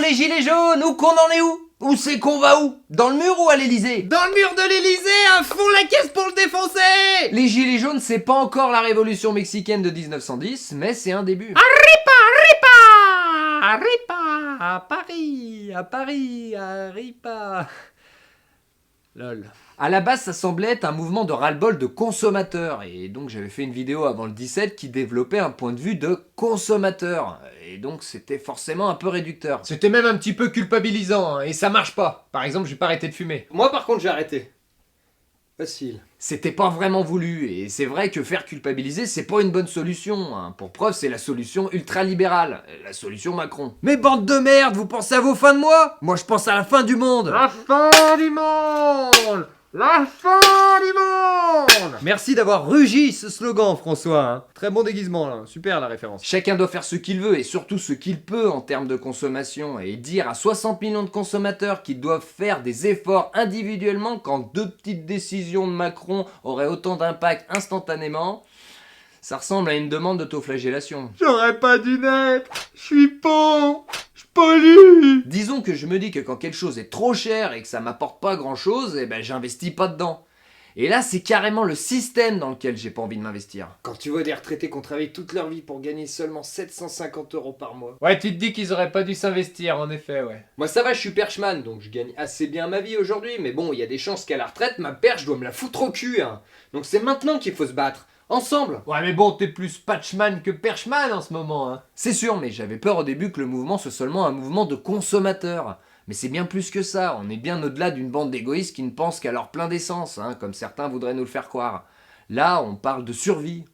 les gilets jaunes, où qu'on en est où? Où c'est qu'on va où? Dans le mur ou à l'Elysée? Dans le mur de l'Elysée, à fond la caisse pour le défoncer! Les gilets jaunes, c'est pas encore la révolution mexicaine de 1910, mais c'est un début. Arripa, à Paris, Arripa. Lol. À la base, ça semblait être un mouvement de ras-le-bol de consommateurs, et donc j'avais fait une vidéo avant le 17 qui développait un point de vue de consommateur, et donc c'était forcément un peu réducteur. C'était même un petit peu culpabilisant, hein, et ça marche pas. Par exemple, j'ai pas arrêté de fumer. Moi par contre, j'ai arrêté. Facile. C'était pas vraiment voulu, et c'est vrai que faire culpabiliser, c'est pas une bonne solution. Hein. Pour preuve, c'est la solution ultralibérale, la solution Macron. Mais bande de merde, vous pensez à vos fins de mois? Moi je pense à la fin du monde. La fin du monde! La fin du monde! Merci d'avoir rugi ce slogan, François. Hein. Très bon déguisement, là. Super la référence. Chacun doit faire ce qu'il veut, et surtout ce qu'il peut en termes de consommation, et dire à 60 millions de consommateurs qu'ils doivent faire des efforts individuellement quand 2 petites décisions de Macron auraient autant d'impact instantanément, ça ressemble à une demande d'autoflagellation. J'aurais pas dû naître. Je suis pauvre. Je pollue. Disons que je me dis que quand quelque chose est trop cher et que ça m'apporte pas grand chose, eh ben j'investis pas dedans. Et là, c'est carrément le système dans lequel j'ai pas envie de m'investir. Quand tu vois des retraités qui ont travaillé toute leur vie pour gagner seulement 750 € par mois. Ouais, tu te dis qu'ils auraient pas dû s'investir, en effet, ouais. Moi ça va, je suis perchman, donc je gagne assez bien ma vie aujourd'hui, mais bon, il y a des chances qu'à la retraite, ma perche doit me la foutre au cul, hein. Donc c'est maintenant qu'il faut se battre. Ensemble. Ouais mais bon, t'es plus patchman que perchman en ce moment, hein. C'est sûr, mais j'avais peur au début que le mouvement soit seulement un mouvement de consommateurs. Mais c'est bien plus que ça, on est bien au-delà d'une bande d'égoïstes qui ne pensent qu'à leur plein d'essence, hein, comme certains voudraient nous le faire croire. Là, on parle de survie,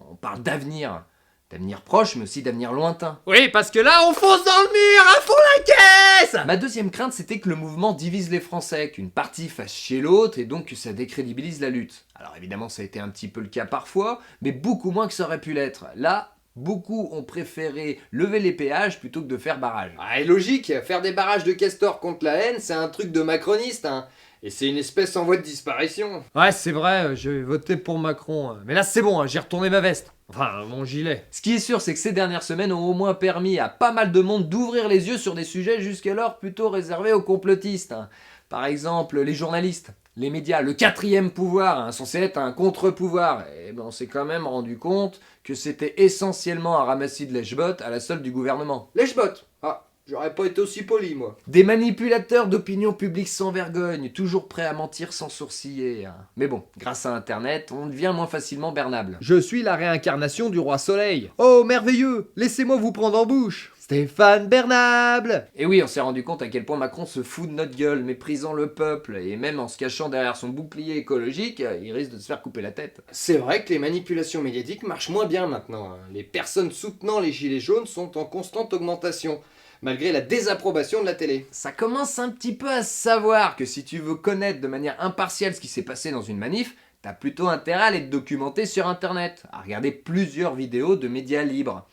on parle d'avenir. D'avenir proche, mais aussi d'avenir lointain. Oui, parce que là, on fonce dans le mur, à fond la caisse! Ma deuxième crainte, c'était que le mouvement divise les Français, qu'une partie fasse chier l'autre et donc que ça décrédibilise la lutte. Alors évidemment, ça a été un petit peu le cas parfois, mais beaucoup moins que ça aurait pu l'être. Là, beaucoup ont préféré lever les péages plutôt que de faire barrage. Ah, et logique, faire des barrages de castors contre la haine, c'est un truc de macroniste, hein. Et c'est une espèce en voie de disparition. Ouais, c'est vrai, j'ai voté pour Macron. Mais là, c'est bon, j'ai retourné ma veste. Enfin, mon gilet. Ce qui est sûr, c'est que ces dernières semaines ont au moins permis à pas mal de monde d'ouvrir les yeux sur des sujets jusqu'alors plutôt réservés aux complotistes. Hein. Par exemple, les journalistes, les médias, le quatrième pouvoir, hein, censé être un contre-pouvoir. Et ben, on s'est quand même rendu compte que c'était essentiellement un ramassis de lèche-bottes à la solde du gouvernement. Lèche-bottes. Ah, j'aurais pas été aussi poli, moi. Des manipulateurs d'opinion publique sans vergogne, toujours prêts à mentir sans sourciller. Hein. Mais bon, grâce à Internet, on devient moins facilement bernable. Je suis la réincarnation du roi Soleil. Oh, merveilleux! Laissez-moi vous prendre en bouche. Stéphane Bernable! Et oui, on s'est rendu compte à quel point Macron se fout de notre gueule, méprisant le peuple, et même en se cachant derrière son bouclier écologique, il risque de se faire couper la tête. C'est vrai que les manipulations médiatiques marchent moins bien maintenant. Hein. Les personnes soutenant les gilets jaunes sont en constante augmentation, malgré la désapprobation de la télé. Ça commence un petit peu à se savoir que si tu veux connaître de manière impartiale ce qui s'est passé dans une manif, t'as plutôt intérêt à aller te documenter sur internet, à regarder plusieurs vidéos de médias libres.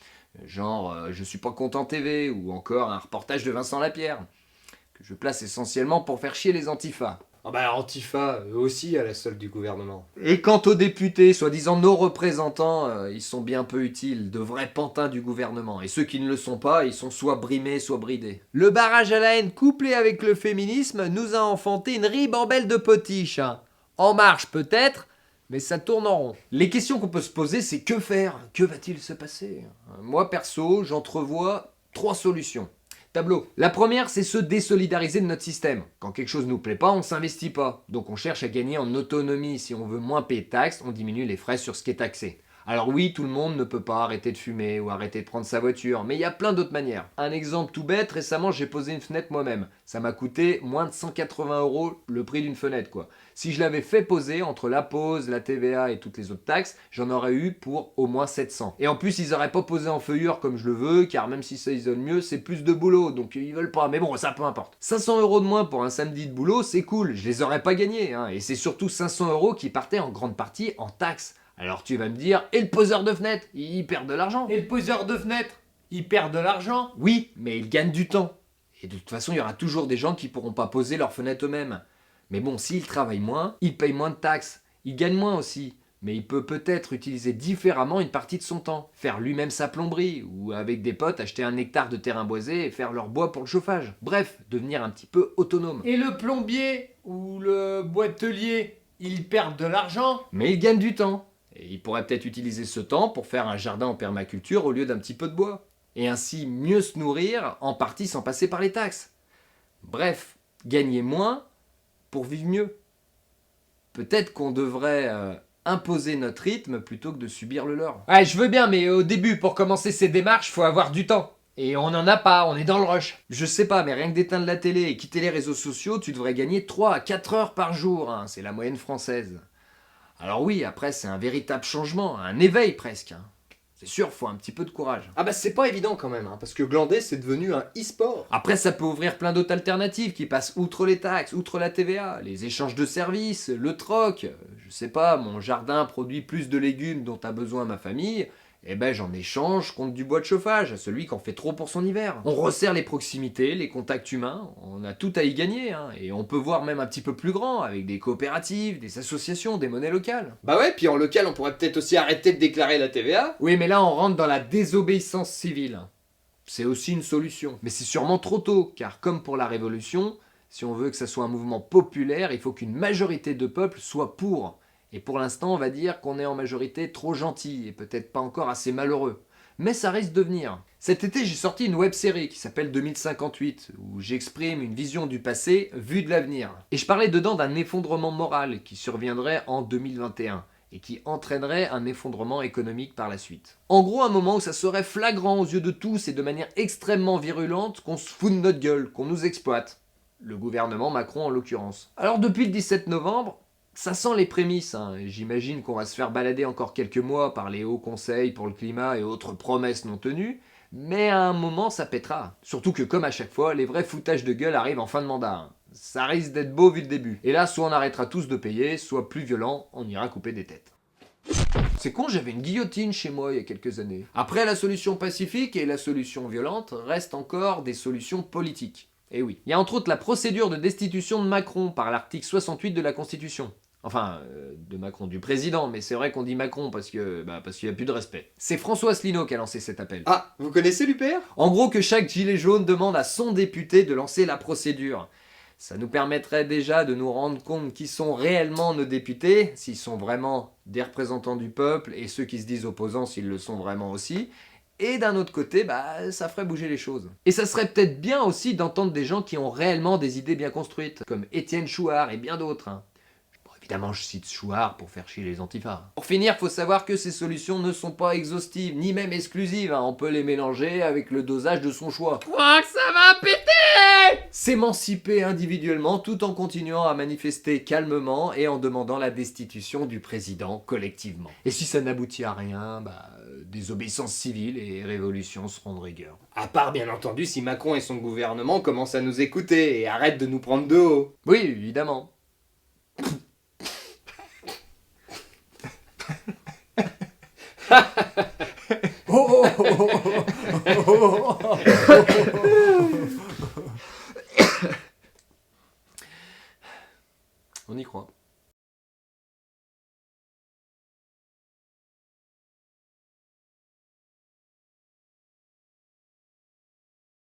Genre Je suis pas content TV ou encore un reportage de Vincent Lapierre, que je place essentiellement pour faire chier les antifas. Ah bah Antifa, eux aussi à la solde du gouvernement. Et quant aux députés, soi-disant nos représentants, ils sont bien peu utiles, de vrais pantins du gouvernement. Et ceux qui ne le sont pas, ils sont soit brimés, soit bridés. Le barrage à la haine couplé avec le féminisme nous a enfanté une ribambelle de potiches. Hein. En marche peut-être, mais ça tourne en rond. Les questions qu'on peut se poser, c'est que faire? Que va-t-il se passer? Moi, perso, j'entrevois 3 solutions. Tableau. La première, c'est se désolidariser de notre système. Quand quelque chose nous plaît pas, on s'investit pas. Donc on cherche à gagner en autonomie. Si on veut moins payer de taxes, on diminue les frais sur ce qui est taxé. Alors oui, tout le monde ne peut pas arrêter de fumer ou arrêter de prendre sa voiture, mais il y a plein d'autres manières. Un exemple tout bête, récemment j'ai posé une fenêtre moi-même. Ça m'a coûté moins de 180 € le prix d'une fenêtre quoi. Si je l'avais fait poser entre la pose, la TVA et toutes les autres taxes, j'en aurais eu pour au moins 700. Et en plus ils auraient pas posé en feuillure comme je le veux, car même si ça isole mieux, c'est plus de boulot, donc ils veulent pas. Mais bon, ça peu importe. 500 € de moins pour un samedi de boulot, c'est cool, je les aurais pas gagnés. Hein. Et c'est surtout 500 € qui partaient en grande partie en taxes. Alors tu vas me dire, et le poseur de fenêtre, il perd de l'argent. Et le poseur de fenêtre, il perd de l'argent. Oui, mais il gagne du temps. Et de toute façon, il y aura toujours des gens qui pourront pas poser leurs fenêtres eux-mêmes. Mais bon, s'ils travaillent moins, ils payent moins de taxes. Ils gagnent moins aussi. mais il peut peut-être utiliser différemment une partie de son temps. Faire lui-même sa plomberie, ou avec des potes acheter 1 hectare de terrain boisé et faire leur bois pour le chauffage. Bref, devenir un petit peu autonome. Et le plombier ou le boitelier, ils perdent de l'argent. Mais il gagne du temps. Et il pourrait peut-être utiliser ce temps pour faire un jardin en permaculture au lieu d'un petit peu de bois. Et ainsi mieux se nourrir, en partie sans passer par les taxes. Bref, gagner moins pour vivre mieux. Peut-être qu'on devrait imposer notre rythme plutôt que de subir le leur. Ouais, je veux bien, mais au début, pour commencer ces démarches, faut avoir du temps. Et on n'en a pas, on est dans le rush. Je sais pas, mais rien que d'éteindre la télé et quitter les réseaux sociaux, tu devrais gagner 3 à 4 heures par jour. Hein. C'est la moyenne française. Alors oui, après, c'est un véritable changement, un éveil presque. Hein. C'est sûr, faut un petit peu de courage. Ah bah c'est pas évident quand même, hein, parce que glander c'est devenu un e-sport. Après, ça peut ouvrir plein d'autres alternatives qui passent outre les taxes, outre la TVA, les échanges de services, le troc. Je sais pas, mon jardin produit plus de légumes dont a besoin ma famille. Eh ben j'en échange contre du bois de chauffage à celui qui en fait trop pour son hiver. On resserre les proximités, les contacts humains, on a tout à y gagner, hein, et on peut voir même un petit peu plus grand, avec des coopératives, des associations, des monnaies locales. Bah ouais, puis en local on pourrait peut-être aussi arrêter de déclarer la TVA. Oui, mais là on rentre dans la désobéissance civile. C'est aussi une solution. Mais c'est sûrement trop tôt, car comme pour la Révolution, si on veut que ça soit un mouvement populaire, il faut qu'une majorité de peuple soit pour. Et pour l'instant, on va dire qu'on est en majorité trop gentil et peut-être pas encore assez malheureux. Mais ça risque de venir. Cet été, j'ai sorti une web-série qui s'appelle 2058, où j'exprime une vision du passé vue de l'avenir. Et je parlais dedans d'un effondrement moral qui surviendrait en 2021 et qui entraînerait un effondrement économique par la suite. En gros, un moment où ça serait flagrant aux yeux de tous et de manière extrêmement virulente qu'on se fout de notre gueule, qu'on nous exploite. Le gouvernement Macron en l'occurrence. Alors depuis le 17 novembre, ça sent les prémices, hein. J'imagine qu'on va se faire balader encore quelques mois par les hauts conseils pour le climat et autres promesses non tenues, mais à un moment ça pètera. Surtout que comme à chaque fois, les vrais foutages de gueule arrivent en fin de mandat. Hein. Ça risque d'être beau vu le début. Et là, soit on arrêtera tous de payer, soit plus violent, on ira couper des têtes. C'est con, j'avais une guillotine chez moi il y a quelques années. Après, la solution pacifique et la solution violente restent encore des solutions politiques. Et oui. Il y a entre autres la procédure de destitution de Macron par l'article 68 de la Constitution. Enfin, de Macron, du président, mais c'est vrai qu'on dit Macron parce qu'il n'y a plus de respect. C'est François Asselineau qui a lancé cet appel. Ah, vous connaissez l'UPR ? En gros que chaque gilet jaune demande à son député de lancer la procédure. Ça nous permettrait déjà de nous rendre compte qui sont réellement nos députés, s'ils sont vraiment des représentants du peuple, et ceux qui se disent opposants s'ils le sont vraiment aussi. Et d'un autre côté, ça ferait bouger les choses. Et ça serait peut-être bien aussi d'entendre des gens qui ont réellement des idées bien construites, comme Étienne Chouard et bien d'autres. Hein. Bon, évidemment, je cite Chouard pour faire chier les antifas. Pour finir, faut savoir que ces solutions ne sont pas exhaustives, ni même exclusives. Hein. On peut les mélanger avec le dosage de son choix. Quoi que ça va péter! S'émanciper individuellement tout en continuant à manifester calmement et en demandant la destitution du président collectivement. Et si ça n'aboutit à rien, désobéissance civile et révolution seront de rigueur. À part bien entendu si Macron et son gouvernement commencent à nous écouter et arrêtent de nous prendre de haut. Oui, évidemment. On y croit.